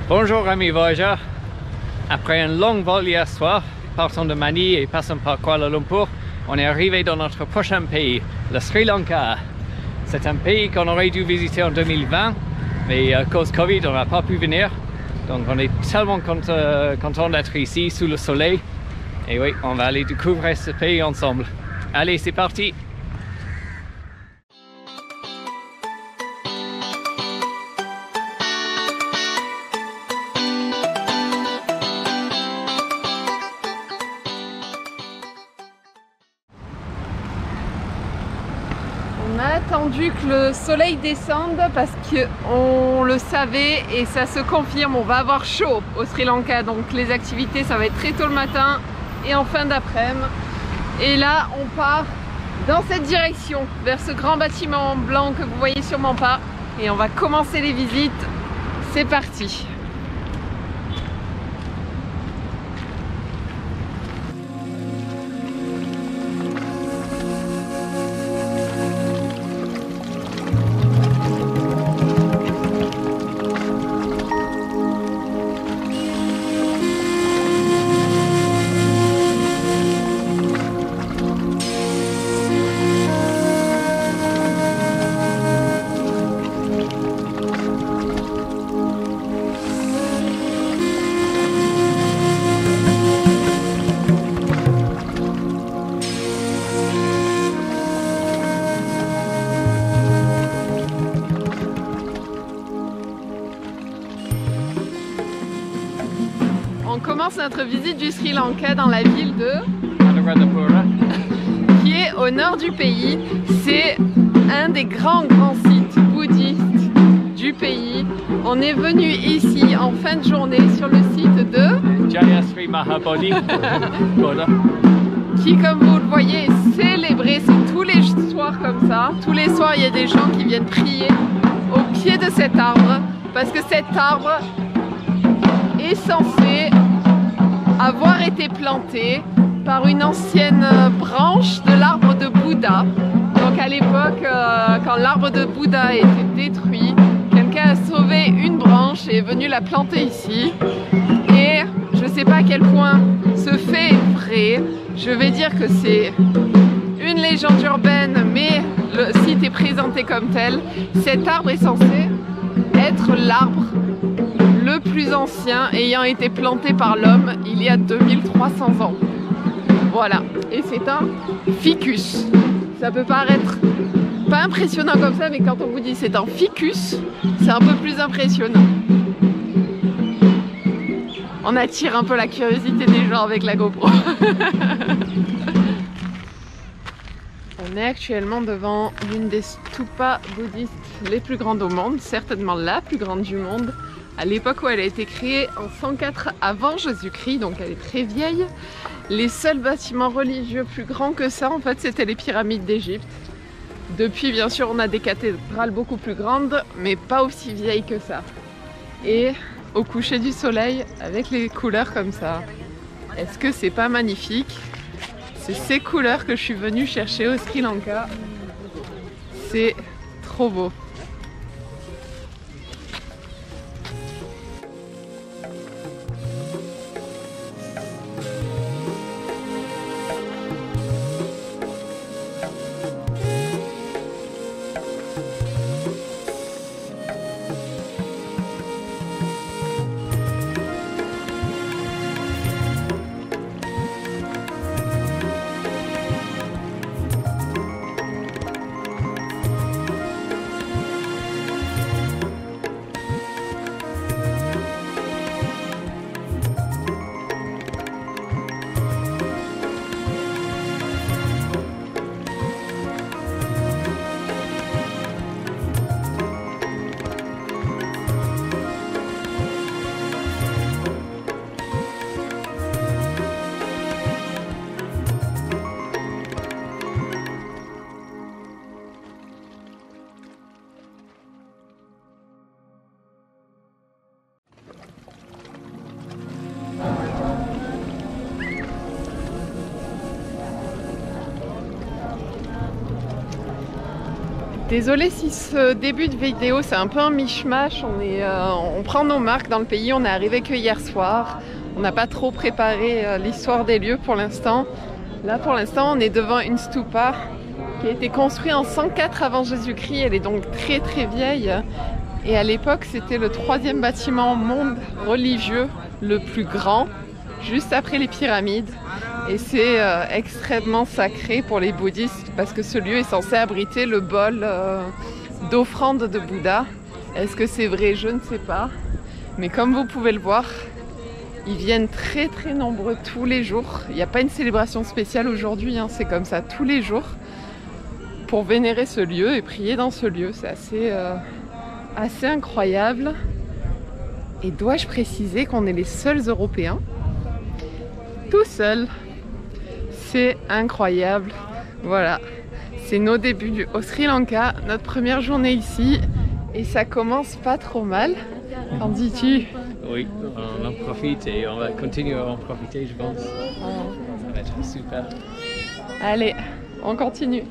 Bonjour amis voyageurs. Après un long vol hier soir, partant de Manille et passant par Kuala Lumpur, on est arrivé dans notre prochain pays, le Sri Lanka. C'est un pays qu'on aurait dû visiter en 2020, mais à cause Covid, on n'a pas pu venir. Donc on est tellement content d'être ici, sous le soleil. Et oui, on va aller découvrir ce pays ensemble. Allez, c'est parti! On a attendu que le soleil descende parce qu'on le savait et ça se confirme, on va avoir chaud au Sri Lanka, donc les activités ça va être très tôt le matin et en fin d'après-midi. Et là on part dans cette direction, vers ce grand bâtiment blanc que vous voyez sûrement pas, et on va commencer les visites. C'est parti! On commence notre visite du Sri Lanka dans la ville de Anuradhapura, qui est au nord du pays. C'est un des grands sites bouddhistes du pays. On est venu ici en fin de journée sur le site de Jaya Sri Mahabodhi Buddha, qui, comme vous le voyez, est célébré. C'est tous les soirs comme ça. Tous les soirs, il y a des gens qui viennent prier au pied de cet arbre, parce que cet arbre est censé avoir été planté par une ancienne branche de l'arbre de Bouddha. Donc à l'époque, quand l'arbre de Bouddha a été détruit, quelqu'un a sauvé une branche et est venu la planter ici. Et je ne sais pas à quel point ce fait est vrai. Je vais dire que c'est une légende urbaine, mais le site est présenté comme tel. Cet arbre est censé être l'arbre le plus ancien ayant été planté par l'homme il y a 2300 ans. Voilà, et c'est un ficus. Ça peut paraître pas impressionnant comme ça, mais quand on vous dit c'est un ficus, c'est un peu plus impressionnant. On attire un peu la curiosité des gens avec la GoPro. On est actuellement devant l'une des stupas bouddhistes les plus grandes au monde, certainement la plus grande du monde. À l'époque où elle a été créée en 104 avant Jésus-Christ, donc elle est très vieille. Les seuls bâtiments religieux plus grands que ça, en fait, c'était les pyramides d'Égypte. Depuis, bien sûr, on a des cathédrales beaucoup plus grandes, mais pas aussi vieilles que ça. Et au coucher du soleil, avec les couleurs comme ça, est-ce que c'est pas magnifique? C'est ces couleurs que je suis venue chercher au Sri Lanka. C'est trop beau. Désolée si ce début de vidéo c'est un peu un mishmash, on prend nos marques dans le pays, on est arrivé que hier soir. On n'a pas trop préparé l'histoire des lieux pour l'instant. Là pour l'instant on est devant une stupa qui a été construite en 104 avant Jésus-Christ, elle est donc très très vieille. Et à l'époque c'était le 3e bâtiment au monde religieux le plus grand, juste après les pyramides. Et c'est extrêmement sacré pour les bouddhistes parce que ce lieu est censé abriter le bol d'offrande de Bouddha. Est-ce que c'est vrai? Je ne sais pas. Mais comme vous pouvez le voir, ils viennent très très nombreux tous les jours. Il n'y a pas une célébration spéciale aujourd'hui, hein, c'est comme ça tous les jours pour vénérer ce lieu et prier dans ce lieu. C'est assez incroyable. Et dois-je préciser qu'on est les seuls Européens tout seuls? C'est incroyable. Voilà, c'est nos débuts au Sri Lanka, notre première journée ici et ça commence pas trop mal. Qu'en dis-tu? Oui, on en profite et on va continuer à en profiter, je pense. Ça va être super. Allez, on continue.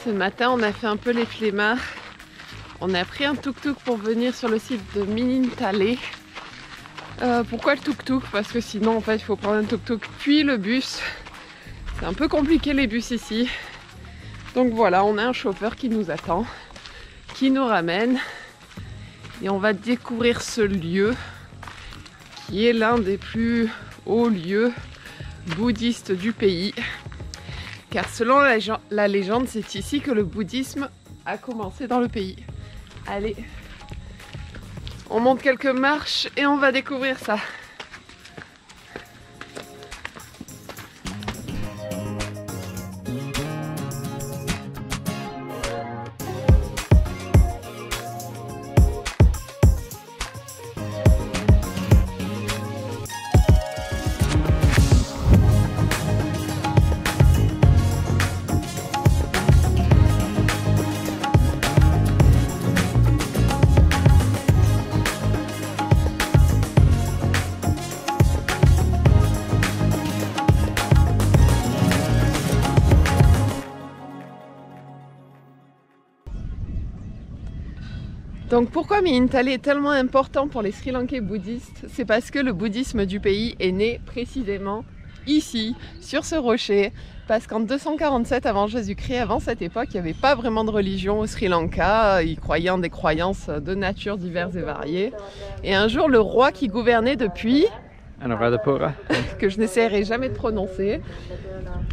Ce matin, on a fait un peu les flemmards. On a pris un tuk-tuk pour venir sur le site de Minintale. Pourquoi le tuk-tuk? Parce que sinon, en fait, il faut prendre un tuk-tuk puis le bus. C'est un peu compliqué les bus ici. Donc voilà, on a un chauffeur qui nous attend, qui nous ramène. Et on va découvrir ce lieu qui est l'un des plus hauts lieux bouddhistes du pays. Car selon la légende, c'est ici que le bouddhisme a commencé dans le pays. Allez, on monte quelques marches et on va découvrir ça. Donc pourquoi Minintale est tellement important pour les Sri Lankais bouddhistes? C'est parce que le bouddhisme du pays est né précisément ici, sur ce rocher, parce qu'en 247 avant Jésus-Christ, avant cette époque, il n'y avait pas vraiment de religion au Sri Lanka, ils croyaient en des croyances de nature diverses et variées. Et un jour, le roi qui gouvernait depuis, Anuradhapura, que je n'essaierai jamais de prononcer,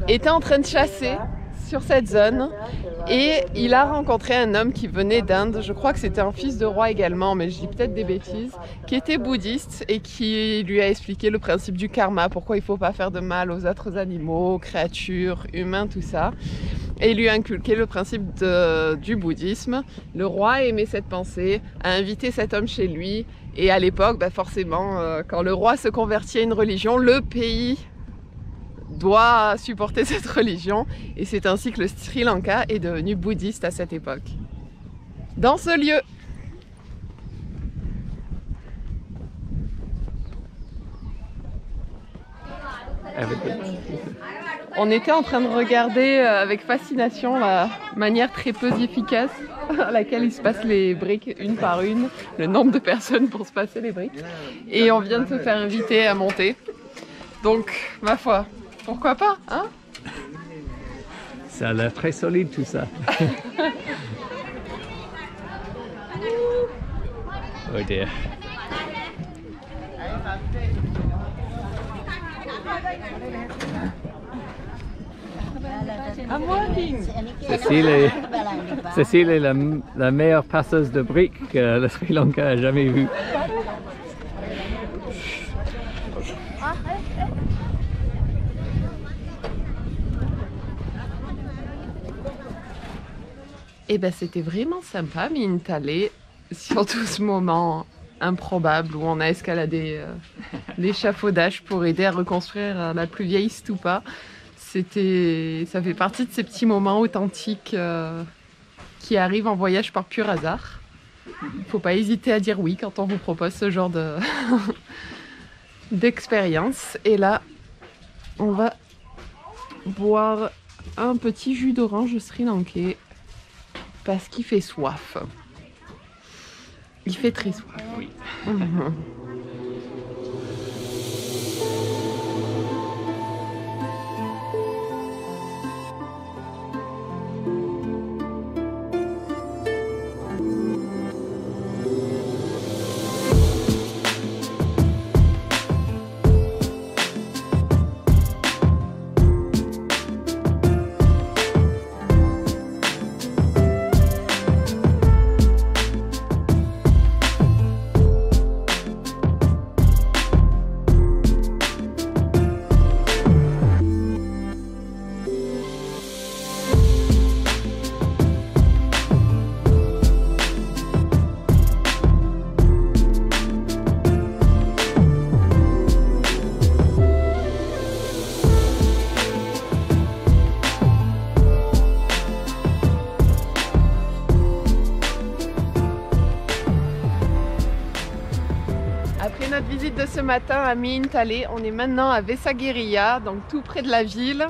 était en train de chasser sur cette zone et il a rencontré un homme qui venait d'Inde, je crois que c'était un fils de roi également, mais je dis peut-être des bêtises, qui était bouddhiste et qui lui a expliqué le principe du karma, pourquoi il ne faut pas faire de mal aux autres animaux, créatures, humains, tout ça. Et il lui a inculqué le principe du bouddhisme. Le roi aimait cette pensée, a invité cet homme chez lui et à l'époque, forcément, quand le roi se convertit à une religion, le pays doit supporter cette religion et c'est ainsi que le Sri Lanka est devenu bouddhiste à cette époque. Dans ce lieu. On était en train de regarder avec fascination la manière très peu efficace à laquelle il se passe les briques une par une, le nombre de personnes pour se passer les briques. Et on vient de se faire inviter à monter. Donc, ma foi, pourquoi pas, hein? Ça a l'air très solide tout ça. Oh dear. I'm working. Cécile est la meilleure passeuse de briques que le Sri Lanka a jamais vue. Et ben c'était vraiment sympa Minintale, surtout ce moment improbable où on a escaladé l'échafaudage pour aider à reconstruire la plus vieille stupa. Ça fait partie de ces petits moments authentiques qui arrivent en voyage par pur hasard. Faut pas hésiter à dire oui quand on vous propose ce genre d'expérience. Et là, on va boire un petit jus d'orange sri-lankais parce qu'il fait soif. Il fait très soif. Oui. Après notre visite de ce matin à Mihintale, on est maintenant à Vessaghiriya, donc tout près de la ville.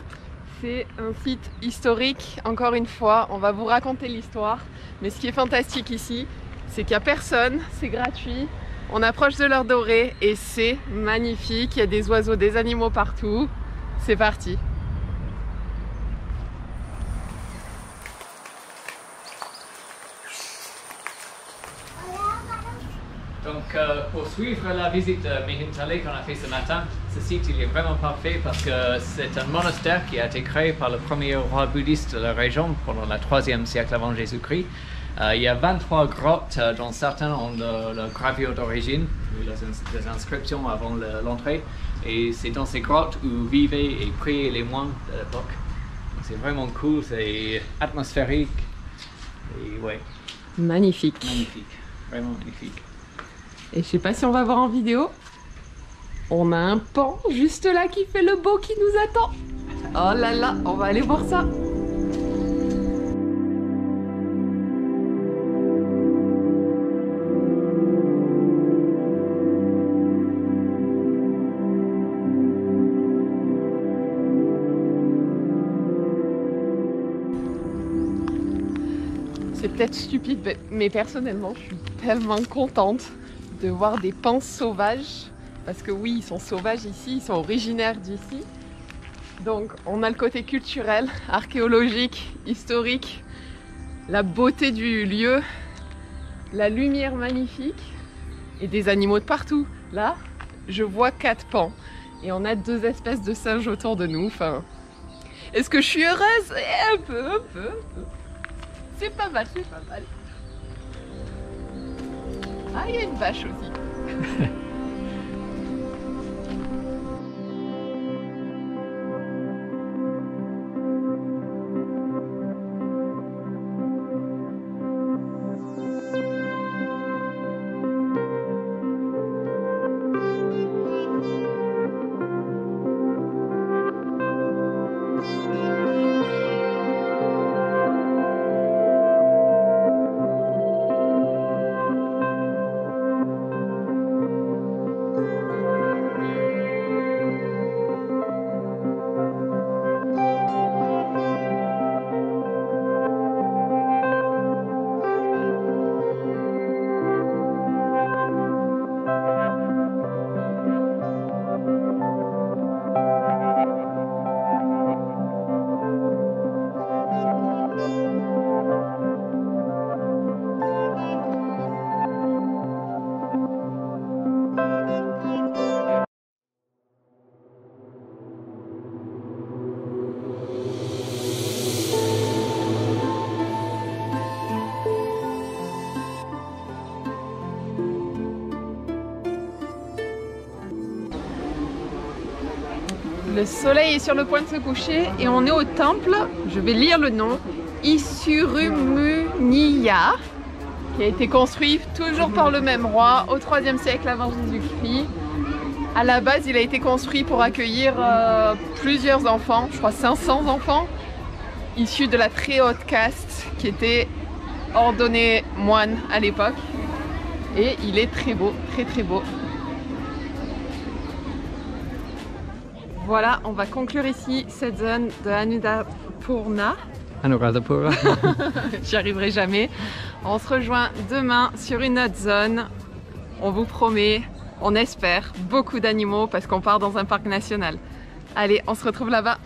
C'est un site historique, encore une fois, on va vous raconter l'histoire. Mais ce qui est fantastique ici, c'est qu'il n'y a personne, c'est gratuit. On approche de l'heure dorée et c'est magnifique, il y a des oiseaux, des animaux partout. C'est parti! Donc pour suivre la visite de Mihintale qu'on a fait ce matin, ce site il est vraiment parfait parce que c'est un monastère qui a été créé par le premier roi bouddhiste de la région pendant le 3e siècle avant Jésus-Christ. Il y a 23 grottes dont certains ont le gravure d'origine, les inscriptions avant l'entrée. Et c'est dans ces grottes où vivaient et priaient les moines de l'époque. C'est vraiment cool, c'est atmosphérique. Et ouais. Magnifique. Magnifique, vraiment magnifique. Et je sais pas si on va voir en vidéo. On a un pan juste là qui fait le beau qui nous attend. Oh là là, on va aller voir ça. C'est peut-être stupide, mais personnellement, je suis tellement contente de voir des pans sauvages. Parce que oui, ils sont sauvages ici, ils sont originaires d'ici. Donc on a le côté culturel, archéologique, historique, la beauté du lieu, la lumière magnifique et des animaux de partout. Là, je vois 4 pans et on a 2 espèces de singes autour de nous. Enfin, est-ce que je suis heureuse? Un peu. C'est pas mal, c'est pas mal. Ah, il y a une vache aussi. Le soleil est sur le point de se coucher et on est au temple, je vais lire le nom, Isurumuniya, qui a été construit toujours par le même roi au 3e siècle avant Jésus-Christ. À la base, il a été construit pour accueillir plusieurs enfants, je crois 500 enfants, issus de la très haute caste qui était ordonnée moine à l'époque. Et il est très beau, très très beau. Voilà, on va conclure ici cette zone de Anuradhapurna. Anuradhapura. J'y arriverai jamais. On se rejoint demain sur une autre zone. On vous promet, on espère, beaucoup d'animaux parce qu'on part dans un parc national. Allez, on se retrouve là-bas.